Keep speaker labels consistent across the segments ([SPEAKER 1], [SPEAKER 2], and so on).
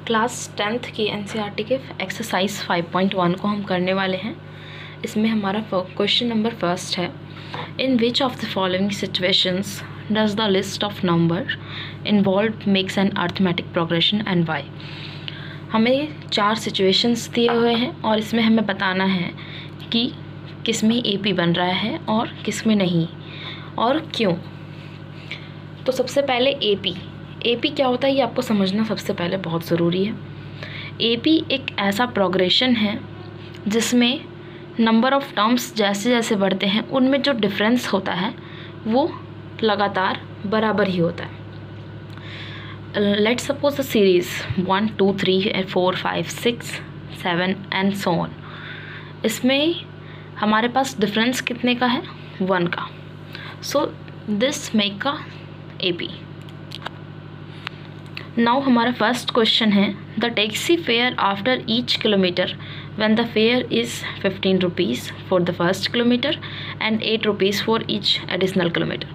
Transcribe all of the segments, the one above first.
[SPEAKER 1] Class 10th की NCERT के exercise 5.1 को हम करने वाले हैं। इसमें हमारा क्वेश्चन नंबर फर्स्ट है, in which of the following situations does the list of number involve makes an arithmetic progression and why. हमें 4 सिचुएशंस दिए हुए हैं और इसमें हमें बताना है कि किस में एपी बन रहा है और किस में नहीं और क्यों। तो सबसे पहले एपी क्या होता है ये आपको समझना सबसे पहले बहुत ज़रूरी है। एपी एक ऐसा प्रोग्रेशन है जिसमें नंबर ऑफ टर्म्स जैसे जैसे बढ़ते हैं उनमें जो डिफरेंस होता है वो लगातार बराबर ही होता है। Let's suppose the series 1 2 3 4 5 6 7 and so on. इसमें हमारे पास डिफरेंस कितने का है, 1 का। सो दिस मेक का एपी। नाउ हमारा फर्स्ट क्वेश्चन है, the taxi fare after each kilometre when the fair is 15 rupees for the first kilometre and 8 rupees for each additional kilometre.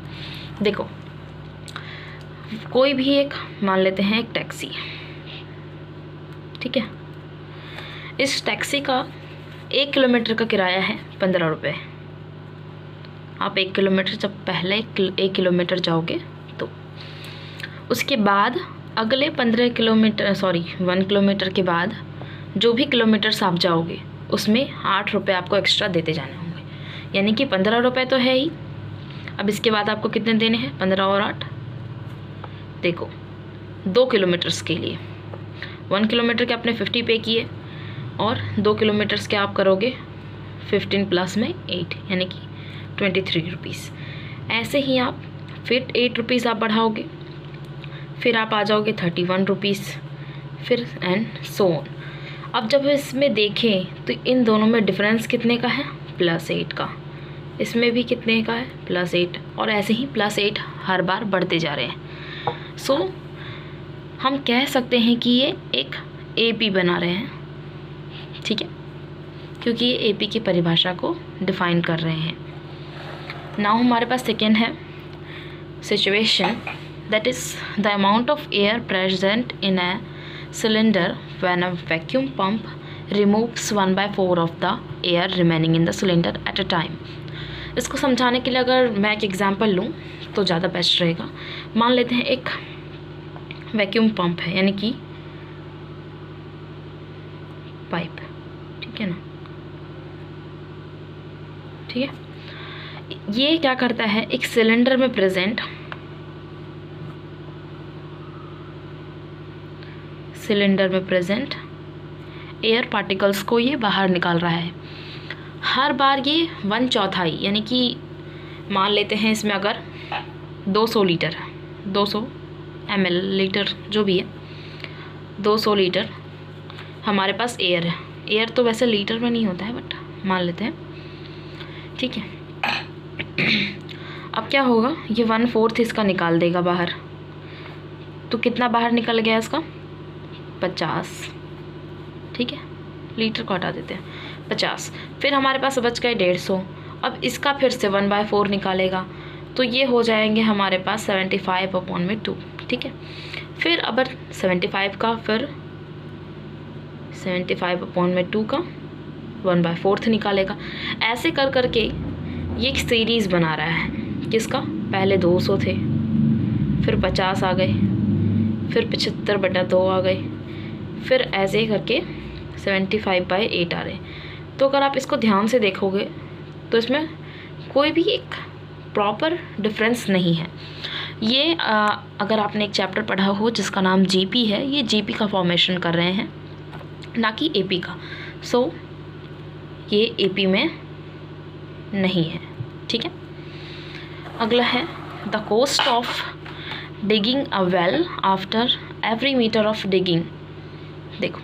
[SPEAKER 1] देखो, कोई भी एक मान लेते हैं एक टैक्सी, ठीक है। इस टैक्सी का 1 किलोमीटर का किराया है 15 रुपये। आप 1 किलोमीटर जब पहले 1 किलोमीटर जाओगे तो उसके बाद अगले 1 किलोमीटर के बाद जो भी किलोमीटर्स आप जाओगे उसमें 8 रुपये आपको एक्स्ट्रा देते जाने होंगे, यानी कि 15 रुपये तो है ही। अब इसके बाद आपको कितने देने हैं, 15 और 8। देखो 2 किलोमीटर्स के लिए 1 किलोमीटर के आपने 50 पे किए और 2 किलोमीटर्स के आप करोगे 15 प्लस में 8 यानी कि 23 रुपीज़। ऐसे ही आप फिर 8 रुपीज़ आप बढ़ाओगे, फिर आप आ जाओगे 31 रुपीज़, फिर एंड सो ऑन। अब जब इसमें देखें तो इन दोनों में डिफरेंस कितने का है, +8 का। इसमें भी कितने का है, +8, और ऐसे ही +8 हर बार बढ़ते जा रहे हैं। सो हम कह सकते हैं कि ये एक एपी बना रहे हैं, ठीक है, क्योंकि ये एपी की परिभाषा को डिफाइन कर रहे हैं। नाउ हमारे पास सेकेंड है situation, that is the amount of air present in a cylinder when a vacuum pump removes 1/4 of the air remaining in the cylinder at a time। इसको समझाने के लिए अगर मैं एक एग्जांपल लूँ तो ज़्यादा बेस्ट रहेगा। मान लेते हैं एक वैक्यूम पंप है, यानी कि पाइप, ठीक है ना, ठीक है। ये क्या करता है, एक सिलेंडर में प्रेजेंट एयर पार्टिकल्स को ये बाहर निकाल रहा है। हर बार ये 1/4 यानी कि मान लेते हैं इसमें अगर 200 लीटर 200 ml लीटर जो भी है 200 लीटर हमारे पास एयर है। एयर तो वैसे लीटर में नहीं होता है बट मान लेते हैं, ठीक है। अब क्या होगा, ये 1/4 इसका निकाल देगा बाहर। तो कितना बाहर निकल गया इसका, 50, ठीक है। लीटर को हटा देते हैं, 50। फिर हमारे पास बच गए 150। अब इसका फिर से 1/4 निकालेगा तो ये हो जाएंगे हमारे पास 75/2, ठीक है। फिर अब 75 का फिर 75/2 का 1/4 निकालेगा। ऐसे कर करके ये एक सीरीज़ बना रहा है। किसका, पहले 200 थे, फिर 50 आ गए, फिर 75/2 आ गए, फिर ऐसे ही करके 75/8 आ रहे। तो अगर आप इसको ध्यान से देखोगे तो इसमें कोई भी एक प्रॉपर डिफरेंस नहीं है। ये अगर आपने एक चैप्टर पढ़ा हो जिसका नाम जीपी है, ये जीपी का फॉर्मेशन कर रहे हैं ना कि एपी का। सो ये एपी में नहीं है, ठीक है। अगला है, the cost of digging a well after every metre of digging. देखो,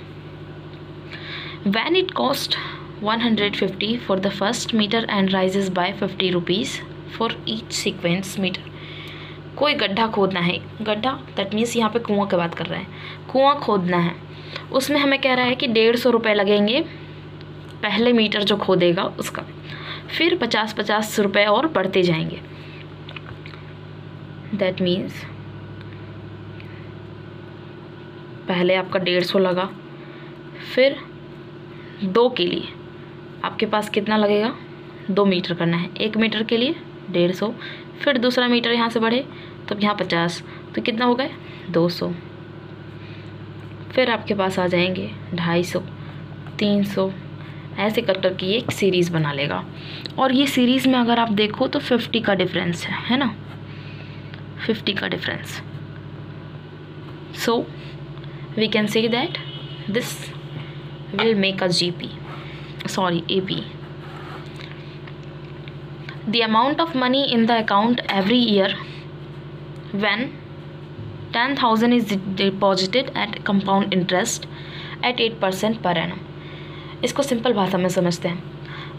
[SPEAKER 1] when it cost 150 for the first meter and rises by 50 rupees for each sequence meter। कोई गड्ढा खोदना है, गड्ढा दैट मीन्स यहाँ पे कुआं की बात कर रहे हैं, कुआं खोदना है। उसमें हमें कह रहा है कि 150 रुपये लगेंगे पहले मीटर जो खोदेगा उसका, फिर 50-50 रुपये और बढ़ते जाएंगे। दैट मीन्स पहले आपका 150 लगा, फिर 2 के लिए आपके पास कितना लगेगा, 2 मीटर करना है, 1 मीटर के लिए 150, फिर दूसरा मीटर यहाँ से बढ़े तो यहाँ 50, तो कितना हो गए 200। फिर आपके पास आ जाएंगे 250, 300, ऐसे कर के ये एक सीरीज़ बना लेगा। और ये सीरीज़ में अगर आप देखो तो 50 का डिफरेंस है ना, 50 का difference. So we can say that this will make a AP. The amount of money in the account every year when 10,000 is deposited at compound interest at 8% per annum. इसको सिंपल भाषा में समझते हैं।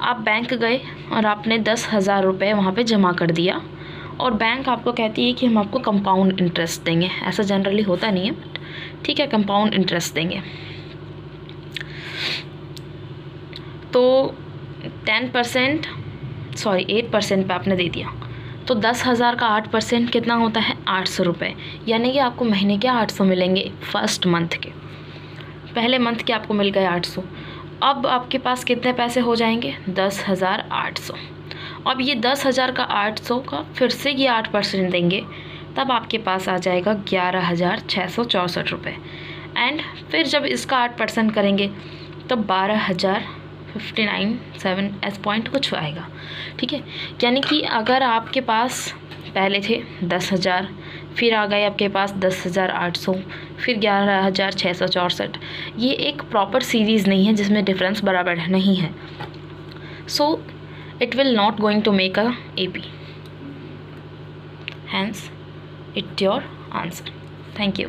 [SPEAKER 1] आप bank गए और आपने 10,000 रुपये वहाँ पे जमा कर दिया, और बैंक आपको कहती है कि हम आपको कंपाउंड इंटरेस्ट देंगे। ऐसा जनरली होता नहीं है, बट ठीक है, कंपाउंड इंटरेस्ट देंगे। तो 8% पे आपने दे दिया, तो 10,000 का 8% कितना होता है, 800 रुपये। यानी कि आपको महीने के 800 मिलेंगे फर्स्ट मंथ के। पहले मंथ के आपको मिल गए 800। अब आपके पास कितने पैसे हो जाएंगे, 10,800। अब ये 10,000 का 800 का फिर से ये 8% देंगे, तब आपके पास आ जाएगा 11,664 रुपये। एंड फिर जब इसका 8% करेंगे तब 12,059.7 ऐसे पॉइंट कुछ आएगा। ठीक है, यानी कि अगर आपके पास पहले थे 10,000, फिर आ गए आपके पास 10,800, फिर 11,664, ये एक प्रॉपर सीरीज़ नहीं है जिसमें डिफरेंस बराबर नहीं है। So it will not going to make a AP, hence it your answer. Thank you.